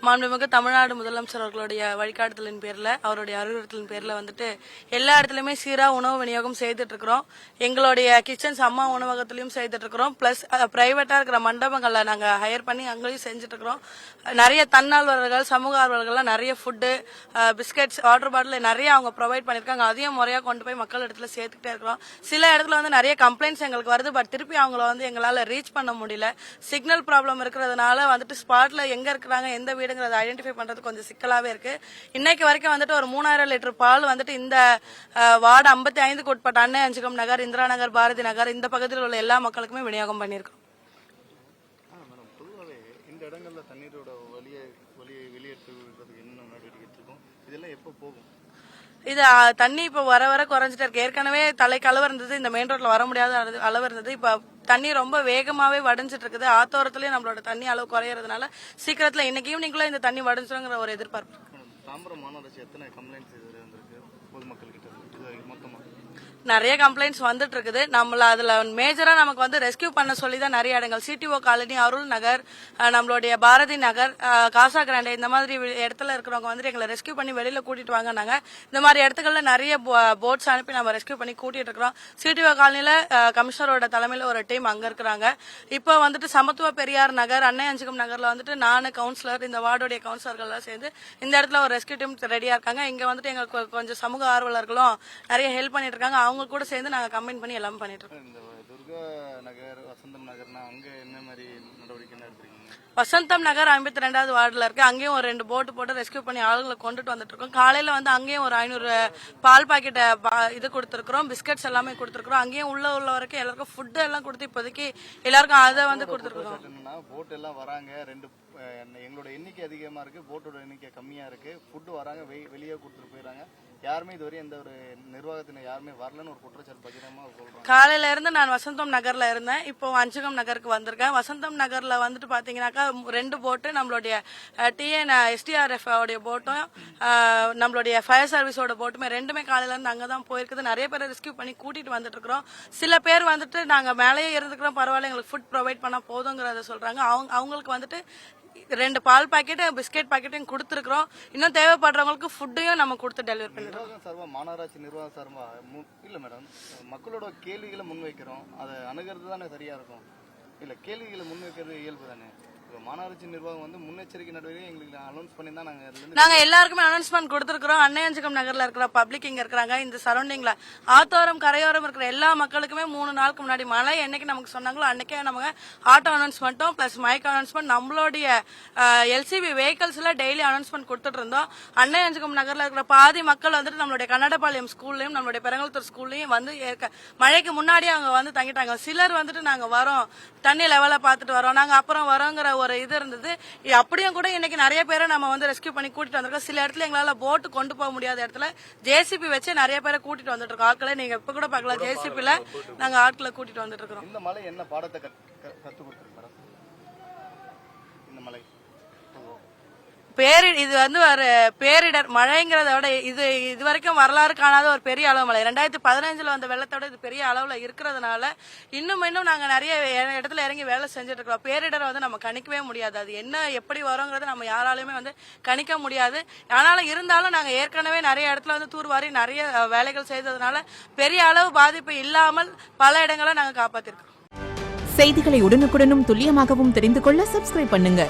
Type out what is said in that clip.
மாண்புமிகு தமிழ்நாடு முதலமைச்சர் அவர்களுடைய வழிகாட்டுதலின் பேர்ல அவருடைய அறிவுறுத்தலின் பேர்ல வந்துட்டு எல்லா இடத்துலயுமே சீரா உணவு விநியோகம் செய்துட்டு இருக்கிறோம். எங்களுடைய கிச்சன்ஸ் அம்மா உணவகத்திலயும் செய்துட்டு இருக்கிறோம். பிளஸ் பிரைவேட்டா இருக்கிற மண்டபங்கள்ல நாங்க ஹையர் பண்ணி அங்கேயும் செஞ்சுட்டு இருக்கிறோம். நிறைய தன்னார்வலர்கள் சமூக ஆர்வலர்கள்லாம் நிறைய ஃபுட்டு பிஸ்கெட்ஸ் வாட்டர் பாட்டில் நிறைய அவங்க ப்ரொவைட் பண்ணிருக்காங்க. அதையும் முறையா கொண்டு போய் மக்கள் இடத்துல சேர்த்துக்கிட்டே இருக்கிறோம். சில இடத்துல வந்து நிறைய கம்ப்ளைண்ட்ஸ் எங்களுக்கு வருது. பட் திருப்பி அவங்கள வந்து எங்களால ரீச் பண்ண முடியல. சிக்னல் ப்ராப்ளம் இருக்கிறதுனால வந்துட்டு ஸ்பாட்ல எங்க இருக்கிறாங்க எந்த வீடுங்கிறத ஐடென்டிஃபை பண்றது கொஞ்சம் சிக்கலாவே இருக்கு. இன்னைக்கு வரைக்கும் வந்துட்டு ஒரு 3000 லிட்டர் பால் வந்துட்டு இந்த வார்டு 55க்கு உட்பட்ட அன்னை அஞ்சுகம் நகர், இந்திரா நகர், பாரதி நகர் இந்த பகுதியில் உள்ள எல்லா மக்களுக்குமே விநியோகம் பண்ணியிருக்கோம். இந்த இடங்கள்ல தண்ணீரோட வெளியே வெளியேற்றுவதற்கு என்ன நடவடிக்கை இருக்கும்? இதெல்லாம் எப்போ போகும்? இது தண்ணி இப்ப வர வர குறைஞ்சிட்டு இருக்கு. ஏற்கனவே தலைக்கு அளவு இருந்தது, இந்த மெயின் ரோட்ல வர முடியாத அளவு இருந்தது. இப்ப தண்ணி ரொம்ப வேகமாவே வடிஞ்சிட்டு இருக்குது. ஆத்தோரத்திலயும் நம்மளோட தண்ணி அளவு குறையறதுனால சீக்கிரத்துல இன்னைக்கு ஈவினிங்குள்ள இந்த தண்ணி வடிஞ்சிருங்கிற ஒரு எதிர்பார்ப்பு. தாம்பரம் மாநகராட்சி எத்தனை கம்ப்ளைண்ட்ஸ் வந்திருக்கு பொதுமக்கள் கிட்ட மொத்தமா? நிறைய கம்ப்ளைண்ட்ஸ் வந்துட்டு இருக்குது. நம்மள அதுல மேஜரா நமக்கு வந்து ரெஸ்கியூ பண்ண சொல்லிதான் நிறைய இடங்கள் சிடிஓ காலனி, அருள் நகர், நம்மளுடைய பாரதி நகர், காசா கிராண்டே இந்த மாதிரி இடத்துல இருக்கிறவங்க வந்துட்டு எங்களை ரெஸ்கியூ பண்ணி வெளியில கூட்டிட்டு வாங்கினாங்க. இந்த மாதிரி இடத்துக்கள்ல நிறைய போட்ஸ் அனுப்பி நம்ம ரெஸ்கியூ பண்ணி கூட்டிட்டு இருக்கிறோம். சிடிஓ காலனில கமிஷனரோட தலைமையில ஒரு டீம் அங்க இருக்கிறாங்க. இப்போ வந்துட்டு சமத்துவ பெரியார் நகர், அன்னை அஞ்சுகம் நகர்ல வந்துட்டு நானு கவுன்சிலர், இந்த வார்டுடைய கவுன்சிலர்கள் எல்லாம் சேர்ந்து இந்த இடத்துல ஒரு ரெஸ்கியூ டீம் ரெடியா இருக்காங்க. இங்க வந்துட்டு எங்களுக்கு கொஞ்சம் சமூக ஆர்வலர்களும் நிறைய ஹெல்ப் பண்ணிட்டு இருக்காங்க. அவங்க கூட சேர்ந்து நாங்க கம்பைன் பண்ணி எல்லாம் பண்ணிட்டு இருக்கோம். இந்த துர்கா நகர், வசந்தம் நகர்னா அங்க என்ன மாதிரி நடவடிக்கை எடுத்துறீங்க? வசந்தம் நகர் 52வது வார்டுல இருக்கு. அங்கேயும் ஒரு 2 போட்டு போட்டு ரெஸ்கியூ பண்ணி ஆளுங்களை கொண்டுட்டு வந்துட்டு இருக்கோம். காலையில வந்து அங்கேயும் ஒரு 500 பால் பாக்கெட் இது கொடுத்துருக்கோம், பிஸ்கட்ஸ் எல்லாமே கொடுத்துருக்கோம். அங்கேயும் உள்ள வரைக்கும் எல்லாருக்கும் ஃபுட் எல்லாம் கொடுத்து இப்போதைக்கு எல்லாருக்கும் அதை வந்து கொடுத்துருக்கோம். போட் எல்லாம் வராங்க, எங்களோட எண்ணிக்கை அதிகமா இருக்கு, போட்டோட எண்ணிக்கை கம்மியா இருக்கு, ஃபுட் வராங்க வெளியே கொடுத்துட்டு போயிடறாங்க. யாருமே இதுவரை எந்த ஒரு நிர்வாகத்தினர் யாருமே வரலன்னு ஒரு குற்றச்சாட்டு பகிரமா சொல்றாங்க. காலையில இருந்து நான் வசந்தம் நகர்ல இருந்தேன். இப்போ அஞ்சுகம் நகருக்கு வந்திருக்கேன். வசந்தம் நகர்ல வந்துட்டு பாத்தீங்கன்னாக்கா 2 போட்டு நம்மளுடைய டிஎன் எஸ்டிஆர்எஃப் உடைய போட்டும் நம்மளுடைய ஃபயர் சர்வீஸோட போட்டுமே ரெண்டுமே காலையில இருந்து அங்கதான் போயிருக்குது. நிறைய பேரை ரெஸ்கியூ பண்ணி கூட்டிட்டு வந்துட்டு இருக்கிறோம். சில பேர் வந்துட்டு நாங்க மேலேயே இருந்துக்கிறோம், பரவாயில்ல எங்களுக்கு ஃபுட் ப்ரொவைட் பண்ணா போதுங்கிறத சொல்றாங்க. அவங்களுக்கு வந்துட்டு 2 பால் பாக்கெட் பிஸ்கெட் பாக்கெட்டையும் கொடுத்துருக்கோம். இன்னும் தேவைப்படுறவங்களுக்கு ஃபுட்டையும் நம்ம கொடுத்து டெலிவரி பண்ணிடுறோம். மாநகராட்சி நிர்வாகம் சார்பா இல்ல மேடம், மக்களோட கேள்விகளை முன்வைக்கிறோம், அதை அணுகிறது தானே சரியா இருக்கும். இல்ல கேள்விகளை முன்வைக்கிறது இயல்பு தானே. மாநகராட்சி நிர்வாகம் வந்து முன்னெச்சரிக்கை நடவடிக்கை எங்களுக்கு அனௌன்ஸ் பண்ணி தான் நாங்க எல்லாருக்குமே அனௌன்ஸ்மெண்ட் கொடுத்துருக்கோம். அன்னை அஞ்சுகம் நகர்ல இருக்கிற பப்ளிக் இங்க இருக்கிறாங்க. இந்த சரௌண்டிங்ல ஆத்தோரம் கரையோரம் இருக்கிற எல்லா மக்களுக்குமே 3 நாளுக்கு முன்னாடி மழை என்னைக்கு நமக்கு சொன்னாங்களோ அன்னைக்கே நமக்கு ஆட்டோ அனௌன்ஸ்மெண்ட்டும் பிளஸ் மைக் அனௌன்ஸ்மெண்ட் நம்மளுடைய எல்சிபி வெஹிக்கல்ஸ்ல டெய்லி அனௌன்ஸ்மெண்ட் கொடுத்துட்டு இருந்தோம். அன்னை அஞ்சுகம் நகர்ல இருக்கிற பாதி மக்கள் வந்துட்டு நம்மளுடைய கன்னடபாளையம் ஸ்கூல்லயும் நம்மளுடைய பெரங்கல்தூர் ஸ்கூல்லயும் வந்து மழைக்கு முன்னாடியே அவங்க வந்து தங்கிட்டாங்க. சிலர் வந்துட்டு நாங்க வரோம், தண்ணி லெவல பாத்துட்டு வரோம், நாங்க அப்புறம் வரோங்கிற ஒரு இது இருந்தது. அப்படியும் கூட இன்னைக்கு நிறைய பேரை நம்ம வந்து ரெஸ்கியூ பண்ணி கூட்டிட்டு வந்திருக்கோம். சில இடத்துல எங்களால போட்டு கொண்டு போக முடியாத இடத்துல ஜேசிபி வச்சு நிறைய பேரை கூட்டிட்டு வந்துட்டு இருக்கோம். ஆட்களை நீங்க இப்ப கூட பாக்கலாம், ஜேசிபில நாங்க ஆட்களை கூட்டிட்டு வந்துட்டு இருக்கோம். இந்த மலை என்ன பாடத்தை கத்து கொடுத்துருக்கு இந்த மலை? இது வந்து ஒரு பேரிடர் மழைங்கிறத விட இது வரைக்கும் வரலாறு காணாத ஒரு பெரிய அளவு மழை. 2015 வந்த வெள்ளத்தோட இது பெரிய அளவுல இருக்கிறதுனால இன்னும் நாங்க நிறைய இடத்துல இறங்கி வேலை செஞ்சுட்டு இருக்கோம். பேரிடரை வந்து நம்ம கணிக்கவே முடியாது. அது என்ன எப்படி வருங்கிறத நம்ம யாராலுமே வந்து கணிக்க முடியாது. ஆனாலும் இருந்தாலும் நாங்க ஏற்கனவே நிறைய இடத்துல வந்து தூர்வாரி நிறைய வேலைகள் செய்ததுனால பெரிய அளவு பாதிப்பு இல்லாமல் பல இடங்களை நாங்க காப்பாத்திருக்கோம். செய்திகளை உடனுக்குடனும் துல்லியமாகவும் தெரிந்து கொள்ள சப்ஸ்கிரைப் பண்ணுங்க.